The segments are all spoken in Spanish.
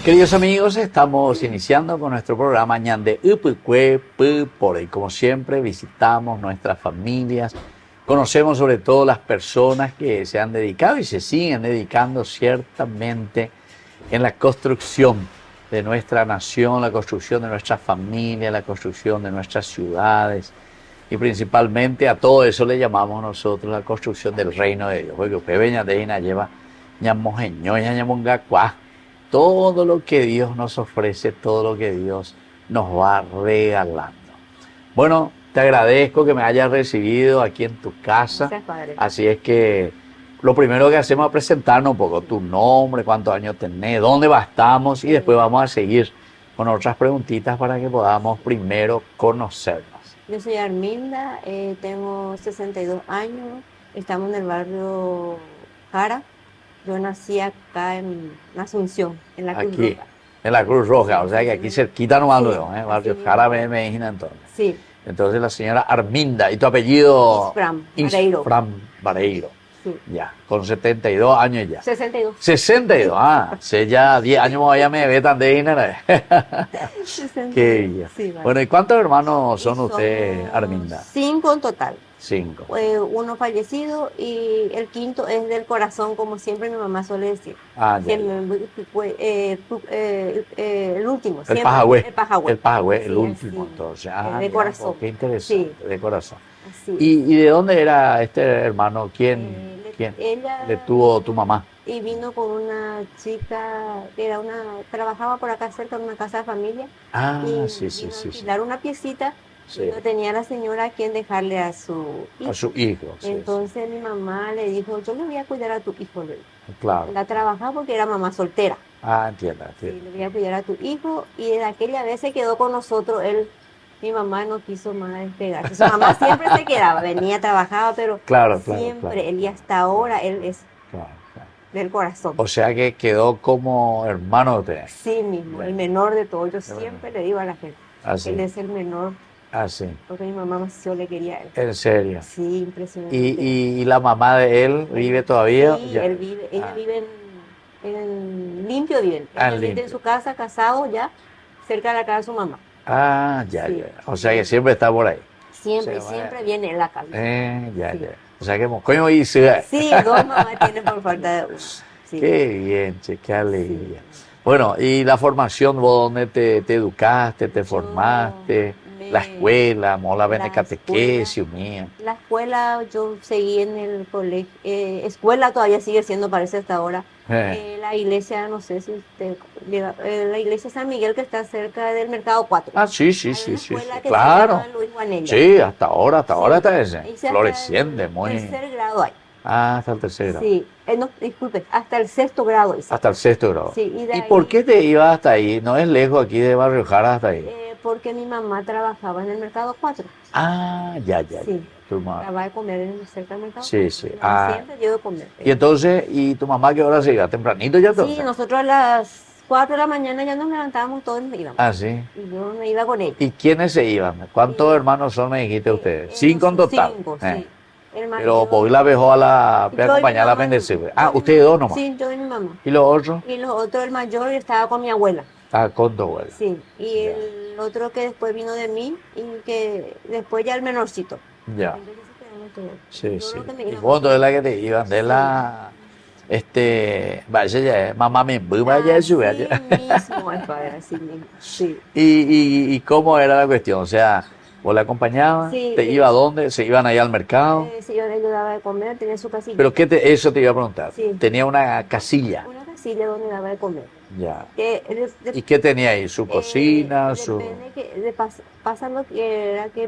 Queridos amigos, estamos iniciando con nuestro programa Ñande Upukwe Pupore. Y como siempre, visitamos nuestras familias, conocemos sobre todo las personas que se han dedicado y se siguen dedicando ciertamente en la construcción de nuestra nación, la construcción de nuestra familia, la construcción de nuestras ciudades. Y principalmente a todo eso le llamamos nosotros la construcción del reino de Dios. Porque usted veña de Ina lleva ñamojeñoña, ñamongacuá. Todo lo que Dios nos ofrece, todo lo que Dios nos va regalando. Bueno, te agradezco que me hayas recibido aquí en tu casa. Gracias, padre. Así es que lo primero que hacemos es presentarnos un poco tu nombre, cuántos años tenés, dónde estamos y después vamos a seguir con otras preguntitas para que podamos primero conocernos. Yo soy Arminda, tengo 62 años, estamos en el barrio Jara. Yo nací acá en Asunción, en la Cruz Aquí, Roja. en la Cruz Roja, Sí, o sea que sí, aquí sí. cerquita nomás Sí, luego, barrio así Jara, mismo. me imagino entonces. Sí, Entonces la señora Arminda, ¿y tu apellido? Isfram Vareiro. Isfram Vareiro. Sí. Ya, con 72 años ya. 62. 62, hace ya 10 años me ve tan de dinero. 62. Qué bien. Sí, vale. Bueno, ¿y cuántos hermanos son Somos ustedes, Arminda? 5 en total. 5. Uno fallecido y el quinto es del corazón, como siempre mi mamá suele decir. Ah, ya. Siempre, el último, El siempre. Pajagüe. El Pajagüe. El Pajagüe, el Sí, último, así. entonces. De Ya, corazón. qué interesante, Sí. de corazón. Así. ¿Y de dónde era este hermano? ¿Quién Ella le tuvo tu mamá? y vino con una chica que era trabajaba por acá cerca de una casa de familia Ah, y sí, sí, vino a sí, sí. alquilar una piecita Sí. y no tenía la señora a quien dejarle a su hijo. A su hijo. Sí, Entonces mi mamá le dijo, yo le voy a cuidar a tu hijo. sí. Claro. La trabajaba porque era mamá soltera. Ah, entiendo, Sí, entiendo. le voy a cuidar a tu hijo y desde aquella vez se quedó con nosotros. Mi mamá no quiso más despegarse. Su mamá siempre se quedaba, venía, trabajaba, pero Claro, claro, siempre, claro, él y hasta ahora, él es Claro, claro. del corazón. O sea que quedó como hermano de ustedes. Sí mismo, Bueno. el menor de todos. Yo Bueno. siempre le digo a la gente, Así. él es el menor, Así. porque mi mamá más yo le quería a él. En serio. Sí, impresionante. ¿Y la mamá de él vive todavía? Sí, Ya. él vive, ella Ah. vive en Limpio, viven. Ah, Ella en vive Limpio. en su casa, casado ya, cerca de la casa de su mamá. Ah, ya, Sí. ya. O sea que siempre está por ahí. Siempre, Sí, siempre vaya. viene en la casa. Ya, Sí. ya. O sea que coño y se. Sí, dos mamás tienen por falta de uno. Sí. Qué bien, che, qué alegría. Bueno, ¿y la formación, vos dónde te educaste, te formaste? me- La escuela, mola la vene catequesis, mía. La escuela, yo seguí en el colegio, escuela todavía sigue siendo, parece hasta ahora. La iglesia, no sé si usted, la iglesia San Miguel que está cerca del Mercado 4. Ah, sí, sí, Hay sí, una sí, escuela sí, que claro. se llama Luis Guanella. Sí, hasta ahora está Sí. ese. Hice hasta Floreciente, el muy. tercer grado ahí. Ah, hasta el tercer grado. Sí, no, disculpe, hasta el sexto grado hice. Hasta el sexto grado. Sí, y de ¿Y ahí- por qué te ibas hasta ahí? No es lejos aquí de Barrio Jara hasta ahí. Porque mi mamá trabajaba en el Mercado 4. Ah, ya. Sí. Tu mamá. Acababa de comer cerca del Mercado. Sí, sí. Mi mamá siempre llegó a comer. Y entonces, ¿y tu mamá qué hora se iba? ¿Tempranito ya Sí, entonces? nosotros a las 4 de la mañana ya nos levantábamos todos y nos íbamos. Ah, sí. Y yo me iba con ella. ¿Y quiénes se iban? ¿Cuántos Sí. hermanos son, me dijiste ustedes? Eh, 5 en total. 5, Eh. sí. El Pero mayor- vos la dejó a la yo y mi acompañar a la mamá, bendecir. yo Ah, y mi ustedes mamá. dos nomás. Sí, yo y mi mamá. ¿Y los otros? Y los otros, el mayor estaba con mi abuela. Ah, con tu abuela. Sí. Y Ya. el otro que después vino de mí y que después ya el menorcito. Ya. Entonces se quedaron todos. Sí, Yo sí. lo que me Y iba vos con- entonces la que te iban de Sí. la... Vaya ya, mamá me vaya Así eso, vaya. mismo, el padre, así mismo. Sí. ¿Y cómo era la cuestión? O sea, ¿vos la acompañabas? Sí, ¿Te iba a dónde? ¿Se iban ahí al mercado? Sí, yo le ayudaba de comer, tenía su casilla. ¿Pero eso te iba a preguntar? Sí. Tenía una casilla. Una casilla donde daba de comer. Ya. Que ¿Y qué tenía ahí? ¿Su cocina? Su... Depende pasa lo que era que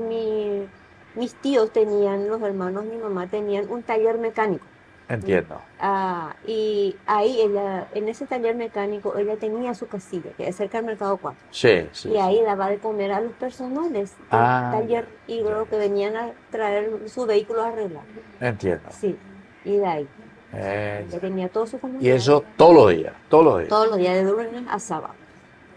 mis tíos tenían, los hermanos de mi mamá tenían un taller mecánico. Entiendo. Y ahí en ese taller mecánico, ella tenía su casilla, que es cerca del Mercado 4. Sí, sí. Y ahí daba de comer a los personales del Ah, taller y luego que venían a traer su vehículo a arreglar. Entiendo. Sí, y de ahí. Eh, Ella tenía todo su y comunidad. eso todos los días, todos los días. Todos los días, de lunes a sábado.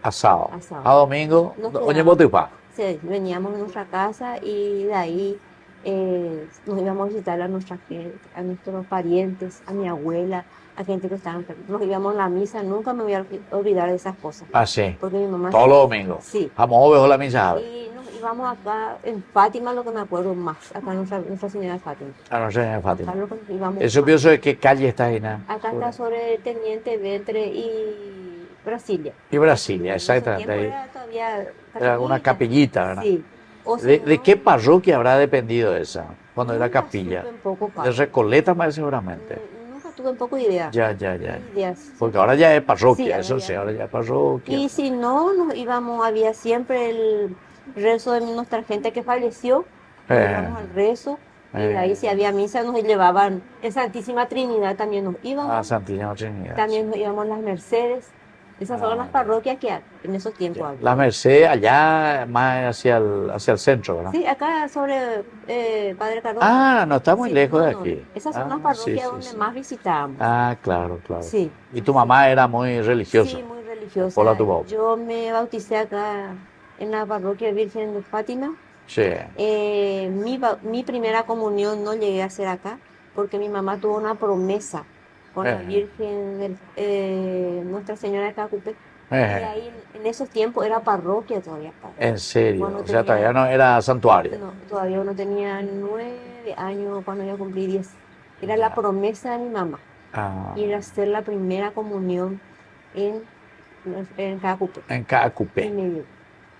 Asado. Asado. A domingo, Nos oye, quedamos. botipa. Sí, veníamos a nuestra casa y de ahí nos íbamos a visitar a nuestra gente, a nuestros parientes, a mi abuela, a gente que estaba enferma. Nos íbamos a la misa, nunca me voy a olvidar de esas cosas. Ah, sí. Porque mi mamá... Todos los domingos. Sí. Vamos a ver la misa. Y nos íbamos acá en Fátima, lo que me acuerdo más, acá Nuestra Señora de Fátima. A Nuestra Señora de Fátima. Acá lo que íbamos Eso más. pienso de qué calle está ahí, ¿no? Acá está sobre Teniente Ventre y Brasilia. Y Brasilia, En ese exactamente. tiempo Ahí. era todavía Era una capillita, ¿verdad? Sí. O si ¿De no, qué parroquia habrá dependido esa? Cuando era nunca capilla. supe un poco, De padre. Recoleta más seguramente. Nunca tuve un poco de idea. Ya. Ideas. Porque ahora ya es Sí, parroquia, ahora eso ya. sí, ahora ya es parroquia. Y si no, nos íbamos, había siempre el rezo de nuestra gente que falleció, nos íbamos al rezo, y de ahí si había misa nos llevaban, en Santísima Trinidad también nos íbamos, Ah, Santísima Trinidad. también nos íbamos a las Mercedes, esas son las parroquias que en esos tiempos había. La Merced allá más hacia el centro, ¿verdad? Sí, acá sobre Padre Carlos. Ah, no está muy Sí, lejos de no, aquí. esas son Ah, las parroquias sí, donde sí. más visitábamos. Ah, claro. Sí. ¿Y tu mamá era muy religiosa? Sí, muy religiosa. Hola, tu papá. Yo me bauticé acá en la parroquia Virgen de Fátima. Sí. Mi primera comunión no llegué a hacer acá porque mi mamá tuvo una promesa con la Virgen Nuestra Señora de Cacupé. Y ahí en esos tiempos era parroquia todavía. ¿En serio? Cuando O sea, tenía- todavía no era santuario. No, todavía uno tenía 9 años cuando yo cumplí 10. Era la promesa de mi mamá. Ah, Y era hacer la primera comunión en Cacupé. en Y Cacupé. me dio.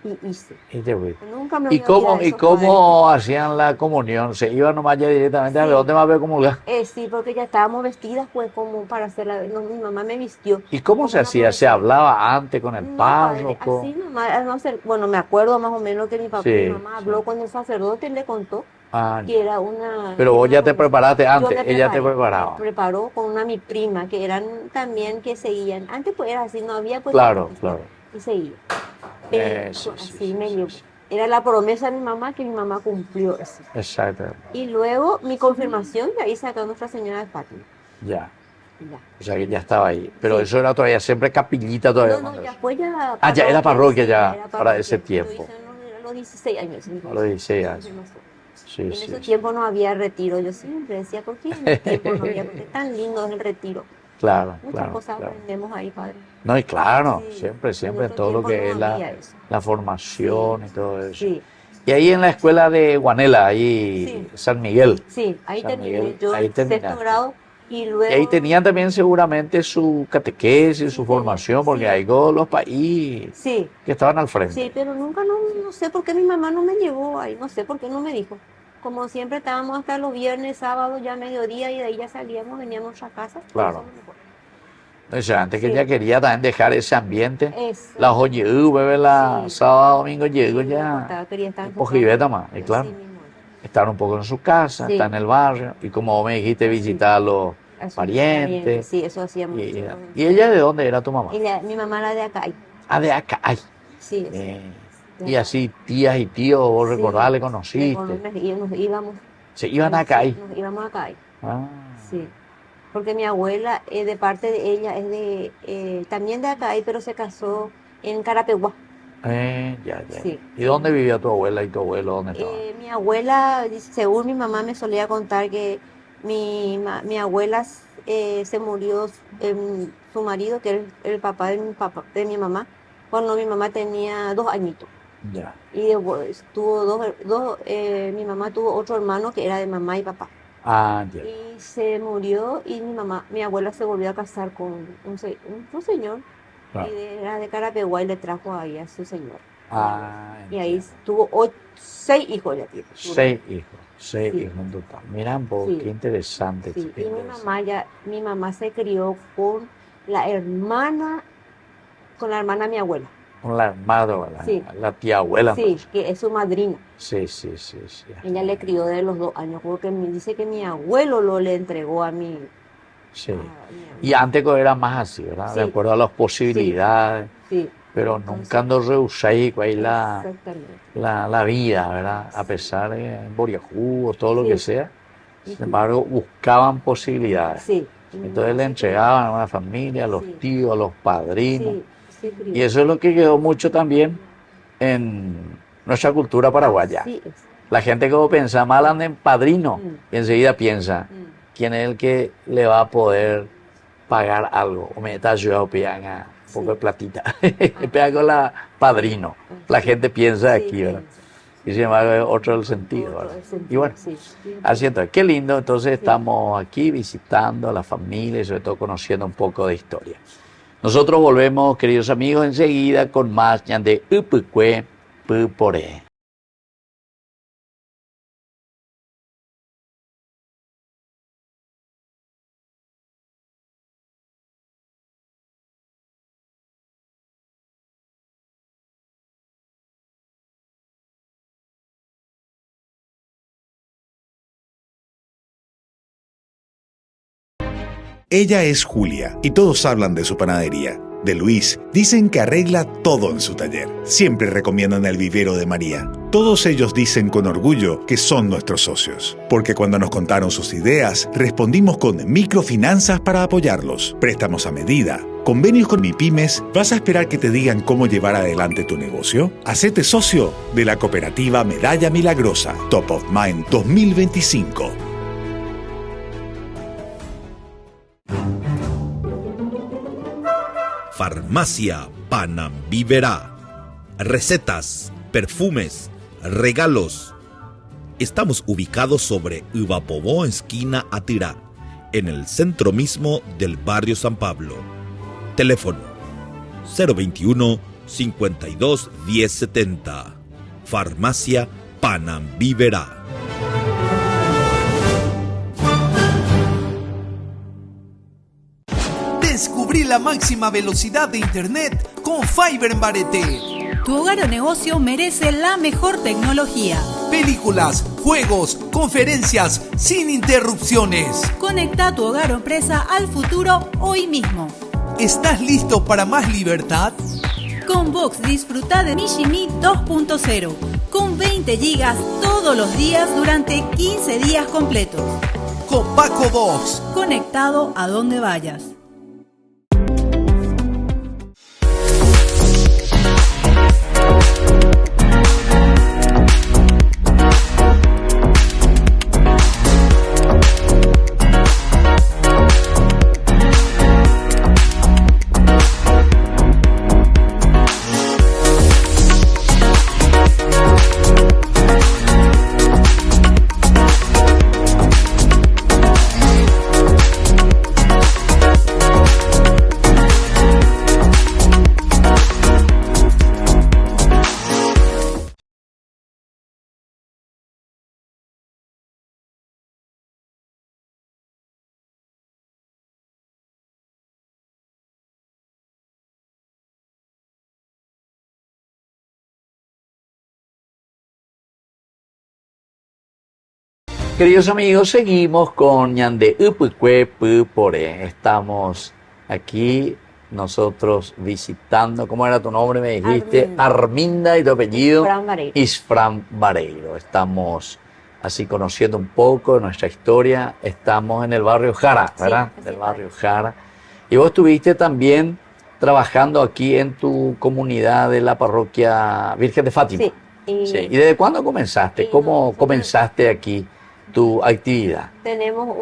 Y hice. Y te fuiste. Nunca me voy ¿Y a cómo, olvidar de y esos cómo hacían la comunión? ¿Se iban nomás ya directamente a ver Sí. dónde más a comulgar? Sí, porque ya estábamos vestidas pues como para hacer no, mi mamá me vistió. ¿Y cómo como se una hacía? ¿Se promesa. hablaba antes con el No, padre, párroco? así nomás, no sé, bueno, me acuerdo más o menos que mi papá, Sí, mi mamá sí. habló con el sacerdote y le contó Ah, que era una... pero vos ya te preparaste Yo antes, me ella te preparé, preparaba. Me preparó con mi prima, que eran también que seguían. Antes pues era así, no había pues... Claro, claro. Y seguía. Sí, Así sí, me sí, llevó. sí. Era la promesa de mi mamá que mi mamá cumplió eso. Exacto. Y luego mi confirmación ya hice acá a Nuestra Señora de Fátima. Ya. Ya. O sea que ya estaba ahí. Pero Sí. eso era todavía siempre capillita todavía. No, cuando ya eso. fue ya Ah, ya era parroquia sí, ya, era para parroquia. ese Lo tiempo. hice a los 16 años. A los 16 años. Sí, En sí. ese tiempo no había retiro. Yo siempre decía, ¿por qué en ese tiempo no había? Porque es tan lindo es el retiro. Claro, Muchas claro. cosas claro. aprendemos ahí, padre. No, y claro, Sí, siempre, en otro todo lo tiempo que no es la, había eso. la formación Sí, y todo eso. Sí, Y ahí en la escuela de Guanela, ahí Sí. San Miguel. sí, ahí San terminé. Miguel, Yo ahí en sexto terminaste. grado y luego... Y ahí tenían también seguramente su catequesis, su Sí, formación, porque sí. hay todos los países Sí, que estaban al frente. sí, pero nunca, no sé por qué mi mamá no me llevó ahí, no sé por qué no me dijo. Como siempre estábamos hasta los viernes, sábados, ya mediodía, y de ahí ya salíamos, veníamos a nuestra casa. Claro. O sea, antes que Sí. ella quería también dejar ese ambiente. Eso. La joyeu, bebé, la Sí. sábado, domingo, llego Sí, ya. quería estar Un enfocada. pojibeta más, y claro. Así mismo. Estar un poco en su casa, Sí. estar en el barrio. Y como vos me dijiste, visitar a los A sus parientes. Sí, eso hacíamos. Y, ¿y ella de dónde era tu mamá? Mi mamá era de acá. Ah, de acá. Ay. Sí. Y así tías y tíos, vos Sí. recordás, le conociste. Y nos íbamos. Se iban acá. Sí, nos íbamos acá. Ah. Sí. Porque mi abuela, de parte de ella, es también de acá, pero se casó en Carapeguá. Ya. Sí. ¿Y dónde vivía tu abuela y tu abuelo? ¿Dónde estaban? Mi abuela, según mi mamá me solía contar que mi abuela se murió, su marido, que era el papá de mi mamá, cuando mi mamá tenía 2 añitos. Ya. Y después mi mamá tuvo otro hermano que era de mamá y papá. Ah, ya. Y se murió y mi abuela se volvió a casar con un señor. Claro. Y era de Carapeguá y le trajo ahí a su señor. Ah, Y ahí entiendo. tuvo 6 hijos ya tiene. 6 hijos. 6 Sí. hijos en total. Mira un poco, Sí. qué interesante. Sí, qué y interesante. mi mamá se crió con la hermana de mi abuela. Con la hermana, Sí. la tía abuela. Sí, entonces. que es su madrina. Sí. Ella le crió de los 2 años, porque dice que mi abuelo lo le entregó a mi... Sí. a mi Y antes era más así, ¿verdad? De Sí. acuerdo a las posibilidades. Sí, Pero Entonces, nunca ando rehusáis ahí exactamente. la vida, ¿verdad? A pesar de Boriajú o todo lo Sí. que sea. Sin embargo, buscaban posibilidades. Sí. Entonces le entregaban a una familia, a los Sí. tíos, a los padrinos. Sí, crió. Y eso es lo que quedó mucho también en nuestra cultura paraguaya. Así es. La gente como piensa mal anda en padrino Mm. y enseguida piensa Mm. quién es el que le va a poder pagar algo, o me está ayudando a pegar un poco de platita. Pega con la padrino. La gente piensa aquí, ¿verdad? Y sin embargo, otro el sentido, ¿verdad? Y bueno, así entonces, qué lindo. Entonces estamos aquí visitando a la familia y sobre todo conociendo un poco de historia. Nosotros volvemos, queridos amigos, enseguida con más de Upukwe Pupore. Ella es Julia y todos hablan de su panadería. De Luis, dicen que arregla todo en su taller. Siempre recomiendan el vivero de María. Todos ellos dicen con orgullo que son nuestros socios. Porque cuando nos contaron sus ideas, respondimos con microfinanzas para apoyarlos, préstamos a medida, convenios con MIPYMES. ¿Vas a esperar que te digan cómo llevar adelante tu negocio? Hacete socio de la cooperativa Medalla Milagrosa, Top of Mind 2025. Farmacia Panambiverá. Recetas, perfumes, regalos. Estamos ubicados sobre Ivapobó, esquina Atirá, en el centro mismo del barrio San Pablo. Teléfono 021 52 1070. Farmacia Panambiverá. Descubrí la máxima velocidad de internet con Fiber en Barete. Tu hogar o negocio merece la mejor tecnología. Películas, juegos, conferencias, sin interrupciones. Conecta tu hogar o empresa al futuro hoy mismo. ¿Estás listo para más libertad? Con Vox disfruta de Mishimi 2.0 con 20 gigas todos los días durante 15 días completos. Con Paco Vox. Conectado a donde vayas. Queridos amigos, seguimos con Ñande Upukwe Pupore. Estamos aquí nosotros visitando, ¿cómo era tu nombre? Me dijiste Arminda y tu apellido Isfran Vareiro. Estamos así conociendo un poco de nuestra historia. Estamos en el barrio Jara, ¿verdad? Sí, del barrio Jara. Y vos estuviste también trabajando aquí en tu comunidad de la parroquia Virgen de Fátima. Sí. ¿Y desde cuándo comenzaste? ¿Cómo comenzaste aquí tu actividad? Tenemos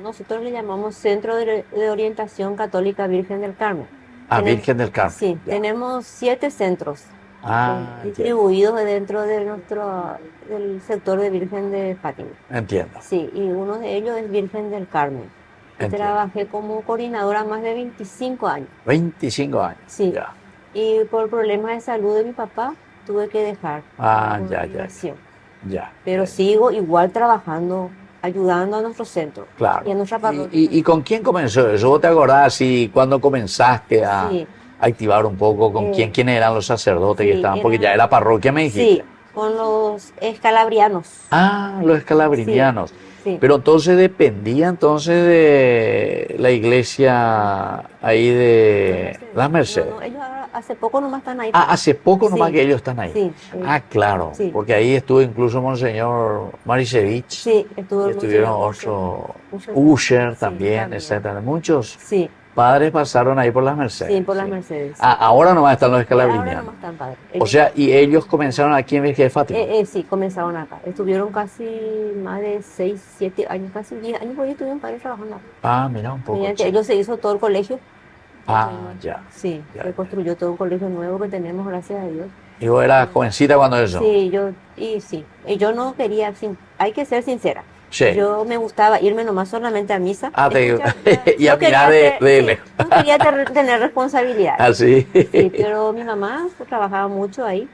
nosotros le llamamos Centro de Orientación Católica Virgen del Carmen. Virgen del Carmen. Sí, ya. Tenemos 7 centros distribuidos dentro de del sector de Virgen de Fátima. Entiendo. Sí, y uno de ellos es Virgen del Carmen. Trabajé como coordinadora más de 25 años. 25 años. Sí. Ya. Y por problemas de salud de mi papá tuve que dejar. Ya. Pero sigo igual trabajando, ayudando a nuestro centro. Claro. Y a nuestra parroquia. ¿Y con quién comenzó eso? ¿Vos te acordás si cuando comenzaste a activar un poco con quién eran los sacerdotes que estaban? Porque ya era parroquia, me dijiste. Sí, con los escalabrianos. Los escalabrinianos. Sí. Pero entonces dependía de la iglesia ahí de Las Mercedes. No, ellos hace poco nomás están ahí. Hace poco nomás que ellos están ahí. Sí. Claro, porque ahí estuvo incluso Monseñor Marisevich. Sí, estuvieron otros Usher también, etcétera. Muchos padres pasaron ahí por las Mercedes. Sí, por las Mercedes. Ah, ahora nomás están los Ahora escalabrinianos. nomás están padres. O sea, y ellos comenzaron aquí en Virgen de Fátima. Sí, comenzaron acá. Estuvieron casi más de 6, 7 años, casi 10 años, por ahí estuvieron padres trabajando acá. Ah, mira un poco. Mediante ellos se hizo todo el colegio. Ah, ya. Sí, Ya, se ya. construyó todo un colegio nuevo que tenemos, gracias a Dios. Y vos eras jovencita cuando eso. Sí, yo no quería, hay que ser sincera. Sí. Yo me gustaba irme nomás solamente a misa. Ah, te digo. Escuchar- Y a yo quería mirar de sí, lejos. no quería tener responsabilidad. Ah, sí. Sí, pero mi mamá pues, trabajaba mucho ahí.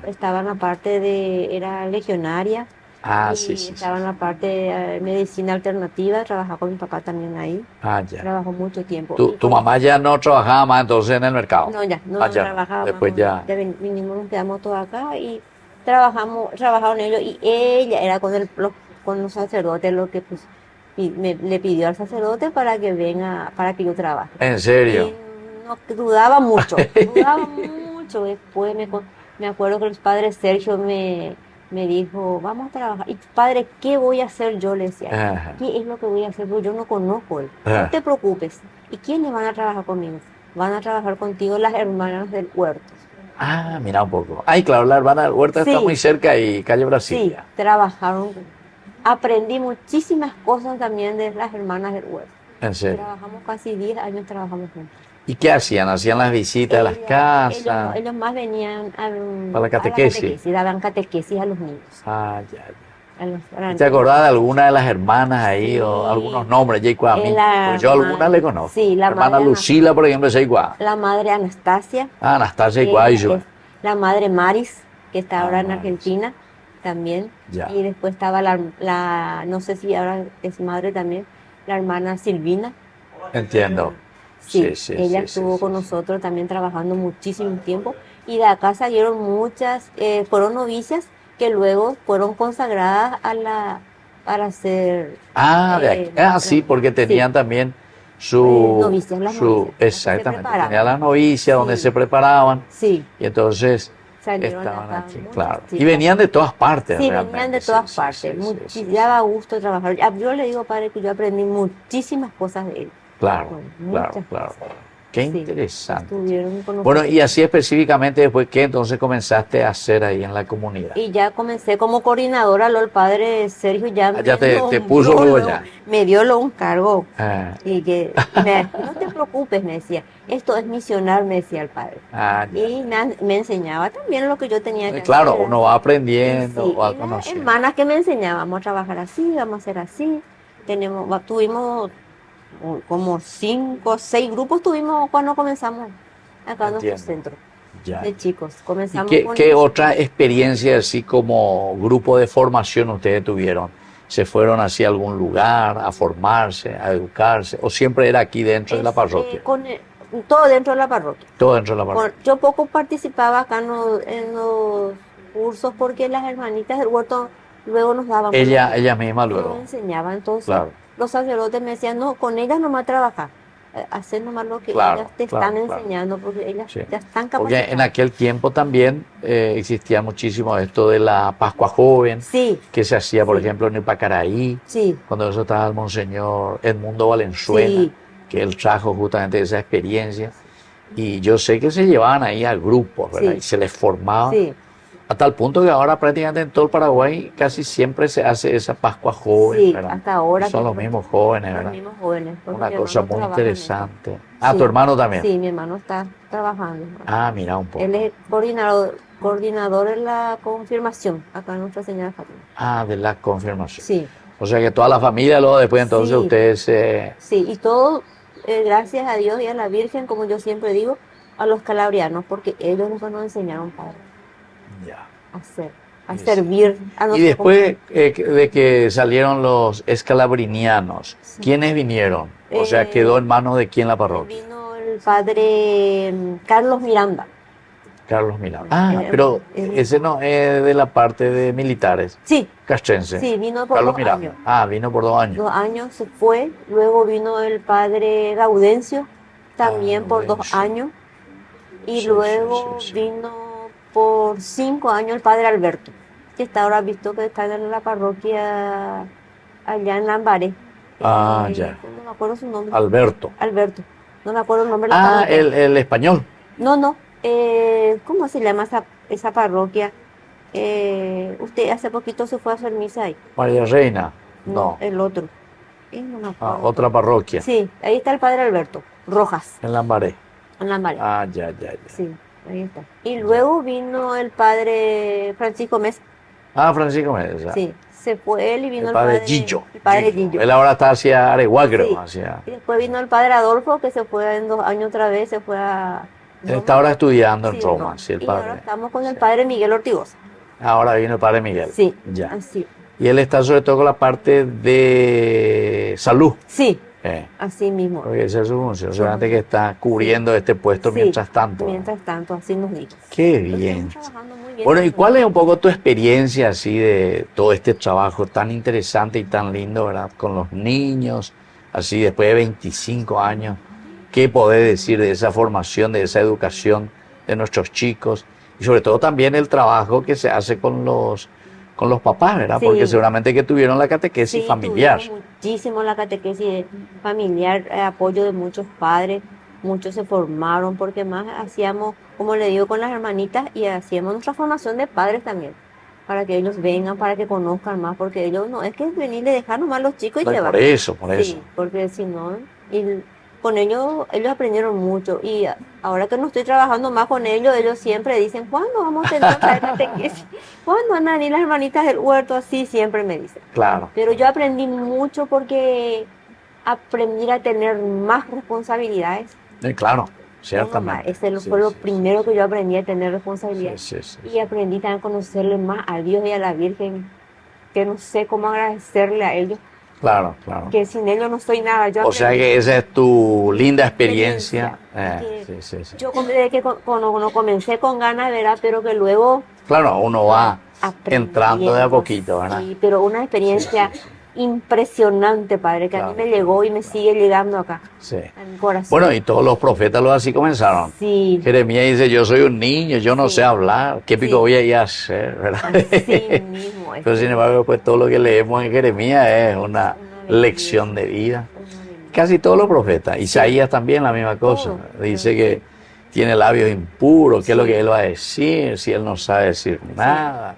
Estaba en la parte era legionaria. Ah, y sí, sí. estaba en la parte de medicina alternativa. Trabajaba con mi papá también ahí. Ah, ya. Trabajó mucho tiempo. Tu Y mamá ya no trabajaba más entonces en el mercado. No, ya, no Ah, ya. trabajaba Después más. ya. Vinimos, nos quedamos todos acá y trabajaron ellos. Y ella era con los sacerdotes lo que pues, le pidió al sacerdote para que venga, para que yo trabaje. ¿En serio? Y no, dudaba mucho. Después me acuerdo que el padre Sergio me dijo, vamos a trabajar. Y padre, ¿qué voy a hacer yo? Le decía, Ajá. ¿qué es lo que voy a hacer? Porque yo no conozco él. Ajá. No te preocupes. ¿Y quiénes van a trabajar conmigo? Van a trabajar contigo las hermanas del huerto. Ah, mira un poco. Ay, claro, la hermana del Huerta está Sí. muy cerca y calle Sí, Brasilia. trabajaron. Aprendí muchísimas cosas también de las hermanas del huerto. En serio. Trabajamos casi 10 años, trabajamos juntos. ¿Y qué hacían? ¿Hacían las visitas a las casas? Ellos más venían Para la catequesis. daban catequesis a los niños. Ah, ya, ya. ¿Y ¿Te acordás de alguna de las hermanas ahí o Sí. algunos nombres? Jacob, a mí. La Pues yo algunas madre- le conozco. sí, la hermana madre- Lucila, por ejemplo, es igual. La madre Anastasia. Ah, Anastasia que igual. es la madre Maris, que está ahora en Maris. Argentina también. Ya. Y después estaba no sé si ahora es madre también, la hermana Silvina. Entiendo. Sí, Sí, sí, ella sí, estuvo sí, con sí. nosotros también trabajando muchísimo tiempo. Y de acá salieron fueron novicias que luego fueron consagradas para ser... Ah, de aquí. Sí, porque tenían también su... novicias, las novicias, las que se exactamente. preparaban. Tenían las novicias donde Sí. se preparaban Sí, y entonces salieron estaban acá aquí, muchas claro. chicas. Y venían de todas partes, Sí, realmente. venían de Sí, todas sí, partes. sí, sí, sí. Daba gusto trabajar. Yo le digo, padre, que yo aprendí muchísimas cosas de él. Claro, Bueno, claro, muchas claro. cosas. Qué Sí, interesante. estuvieron con Bueno, nosotros. y así específicamente después, ¿qué entonces comenzaste a hacer ahí en la comunidad? Y ya comencé como coordinadora, el padre Sergio ya Ya te nombró puso luego ya. me dio un cargo. Ah, Y que no te preocupes, me decía, esto es misionar, me decía el padre. ya. Y me enseñaba también lo que yo tenía que Claro, hacer. uno va aprendiendo, Sí, va y las conociendo. hermanas que me enseñaban, vamos a trabajar así, vamos a hacer así. Tuvimos como 5 o 6 grupos tuvimos cuando comenzamos acá en nuestro Entiendo. centro Ya. de chicos. ¿Y Comenzamos qué otra experiencia así como grupo de formación ustedes tuvieron? ¿Se fueron hacia algún lugar a formarse, a educarse? ¿O siempre era aquí dentro de la parroquia? Todo dentro de la parroquia. Todo dentro de la parroquia. Yo poco participaba acá en los cursos porque las hermanitas del huerto luego nos daban. Ella misma Nos luego. enseñaban, entonces Claro. los sacerdotes me decían, no, con ellas nomás trabajar, hacer nomás lo que Claro, ellas te claro, están claro. enseñando, porque ellas Sí. ya están Porque capacitadas. en aquel tiempo también existía muchísimo esto de la Pascua Joven, Sí, que se hacía, por Sí. ejemplo, en Ipacaraí, sí, cuando eso estaba el monseñor Edmundo Valenzuela, Sí. que él trajo justamente esa experiencia. Y yo sé que se llevaban ahí a grupos, ¿verdad? Sí. Y se les formaba. sí, A tal punto que ahora prácticamente en todo el Paraguay casi siempre se hace esa Pascua Joven, Sí, ¿verdad? hasta ahora Y son que- los mismos jóvenes, los ¿verdad? mismos jóvenes. porque Una mi cosa hermano muy trabaja en eso. interesante. Ah, Sí. ¿tu hermano también? Sí, mi hermano está trabajando. Ah, mira un poco. Él es coordinador en la confirmación, acá en Nuestra Señora de Fátima. Ah, de la confirmación. Sí, O sea que toda la familia luego después entonces Sí. ustedes sí, y todo gracias a Dios y a la Virgen, como yo siempre digo, a los calabrianos, porque ellos nos enseñaron, padre, ya. a Sí. servir a Y nosotros. después de que salieron los escalabrinianos, ¿quiénes vinieron? O sea, ¿quedó en manos de quién la parroquia? Vino el padre Carlos Miranda. Carlos Milán. Ah, Eh, pero eh, ese no es de la parte de militares, Sí, castrense. sí, vino por Carlos 2 Miranda. años. Ah, vino por 2 años. 2 años se fue, luego vino el padre Gaudencio, también por 2 Gaudencio. años, y Sí, luego sí, sí. vino por 5 años el padre Alberto, que está ahora visto que está en la parroquia allá en Lambaré. Ya. No me acuerdo su nombre. Alberto. Alberto. No me acuerdo el nombre de la parroquia. El español. No. ¿Cómo se llama esa parroquia? Usted hace poquito se fue a hacer misa ahí. María Reina. No, el otro. No me acuerdo. Otra parroquia. Sí, ahí está el padre Alberto Rojas. En Lambaré. En Lambaré. Ya. Sí, ahí está. Y luego vino el padre Francisco Mesa. Francisco Mesa. Sí, se fue él y vino el padre Gillo. El padre Gillo. Él ahora está hacia Areguá, creo. Sí. Y después vino el padre Adolfo, que se fue en 2 años otra vez, se fue a... Él está ahora estudiando en Roma. Sí, el padre. Y ahora estamos con el padre Miguel Ortigosa. Ahora vino el padre Miguel. Sí, ya. Así. Y él está sobre todo con la parte de salud. Sí, así mismo. Porque esa es su función, solamente que está cubriendo este puesto mientras tanto. Mientras tanto, así nos dijo. Qué bien. Muy bien. Bueno, ¿y cuál es un poco tu experiencia así de todo este trabajo tan interesante y tan lindo, ¿verdad? Con los niños, así después de 25 años. ¿Qué podés decir de esa formación, de esa educación de nuestros chicos? Y sobre todo también el trabajo que se hace con los papás, ¿verdad? Sí. Porque seguramente que tuvieron la catequesis familiar. Muchísimo la catequesis familiar, apoyo de muchos padres, muchos se formaron, porque más hacíamos, como le digo, con las hermanitas, y hacíamos nuestra formación de padres también, para que ellos vengan, para que conozcan más, porque ellos no, es que es venir de dejar nomás a los chicos y llevar. Por eso. Sí, porque si no, con ellos aprendieron mucho, y ahora que no estoy trabajando más con ellos siempre dicen, ¿cuándo vamos a tener otra catequesis? ¿Cuándo van a venir las hermanitas del huerto? Así siempre me dicen. Claro. Pero yo aprendí mucho porque aprendí a tener más responsabilidades. Claro, ciertamente. Ese fue lo primero que yo aprendí, a tener responsabilidades. Sí. Y aprendí también a conocerle más a Dios y a la Virgen, que no sé cómo agradecerle a ellos. Claro. Que sin ellos no soy nada. O sea que esa es tu linda experiencia. Sí. Yo desde que cuando comencé con ganas, ¿verdad? Pero que luego... Claro, uno va entrando de a poquito, ¿verdad? Sí, pero una experiencia impresionante, padre, que a mí me llegó y me sigue llegando acá. Sí. A mi corazón. Bueno, y todos los profetas así comenzaron. Sí. Jeremías dice, yo soy un niño, yo no sé hablar, ¿qué pico voy a ir a hacer? ¿Verdad? Así mismo. Pero sin embargo, pues todo lo que leemos en Jeremías es una lección de vida. Casi todos los profetas. Isaías también la misma cosa. Dice que tiene labios impuros, qué es lo que él va a decir, si él no sabe decir nada.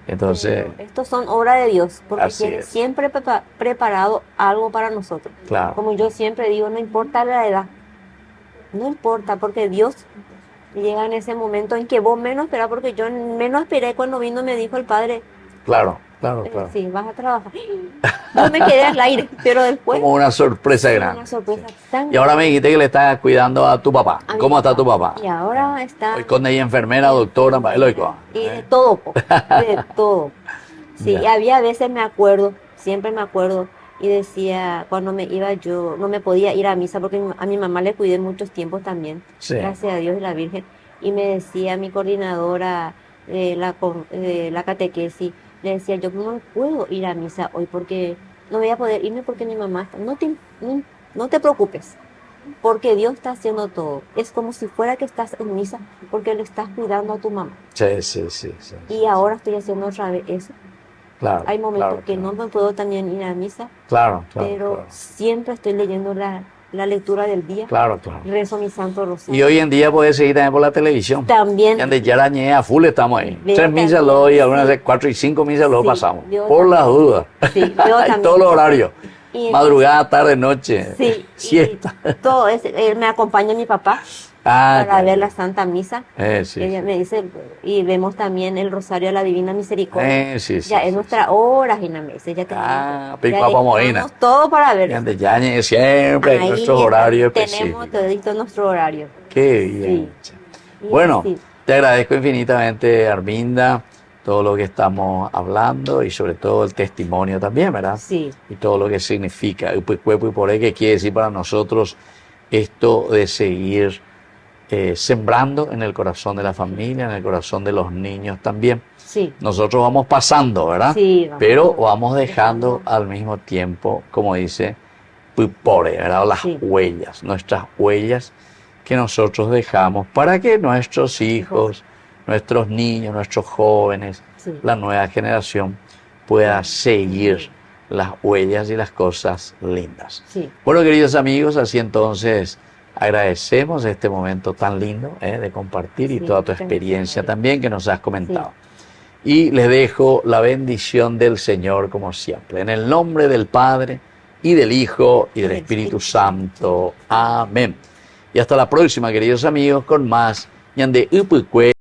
Entonces, estos son obras de Dios, porque tiene es. siempre preparado algo para nosotros. Claro. Como yo siempre digo, no importa la edad, no importa, porque Dios llega en ese momento en que vos menos esperás, porque yo menos esperé cuando vino y me dijo el Padre. Claro. Sí, vas a trabajar. Yo me quedé al aire, pero después... Como una sorpresa grande. Una sorpresa tan Y ahora me dijiste que le estás cuidando a tu papá. ¿Cómo está tu papá? Y ahora está... Hoy con ella enfermera, doctora, y de todo, de todo. Sí, y había veces siempre me acuerdo, y decía, cuando me iba yo, no me podía ir a misa, porque a mi mamá le cuidé muchos tiempos también, gracias a Dios y la Virgen, y me decía mi coordinadora de la catequesis, le decía, yo no puedo ir a misa hoy porque no voy a poder irme porque mi mamá está. No te preocupes, porque Dios está haciendo todo. Es como si fuera que estás en misa porque le estás cuidando a tu mamá. Sí. Y ahora estoy haciendo otra vez eso. Claro. Hay momentos que no me puedo también ir a misa, pero siempre estoy leyendo la lectura del día. Claro. Rezo mi santo rosario. Y hoy en día puedes seguir también por la televisión. También. Y ya arañé a full estamos ahí. 3 misas luego y algunas veces 4 y 5 misas luego pasamos. Por las dudas. Sí, Hay todos los horarios. Madrugada, tarde, noche. Sí. Siesta. Todo me acompaña mi papá para ver la Santa Misa. Ella me dice, y vemos también el Rosario de la Divina Misericordia. Es nuestra hora, Ginamesa. Ya tenemos todo para ver. Ya siempre hay nuestros horarios específicos. Tenemos todo nuestro horario. Qué bien. Sí. Bueno, te agradezco infinitamente, Arminda, todo lo que estamos hablando y sobre todo el testimonio también, ¿verdad? Sí. Y todo lo que significa. Cuerpo y por ahí, que quiere decir para nosotros esto de seguir sembrando en el corazón de la familia, en el corazón de los niños también. Sí. Nosotros vamos pasando, ¿verdad? Sí. Pero vamos dejando al mismo tiempo, como dice Pupore, ¿verdad? Las huellas, nuestras huellas que nosotros dejamos para que nuestros hijos, nuestros niños, nuestros jóvenes, la nueva generación pueda seguir las huellas y las cosas lindas. Sí. Bueno, queridos amigos, así entonces agradecemos este momento tan lindo de compartir y toda tu experiencia también que nos has comentado. Y les dejo la bendición del Señor como siempre. En el nombre del Padre y del Hijo y del Espíritu Santo. Amén. Y hasta la próxima, queridos amigos, con más Ñande Upukwe.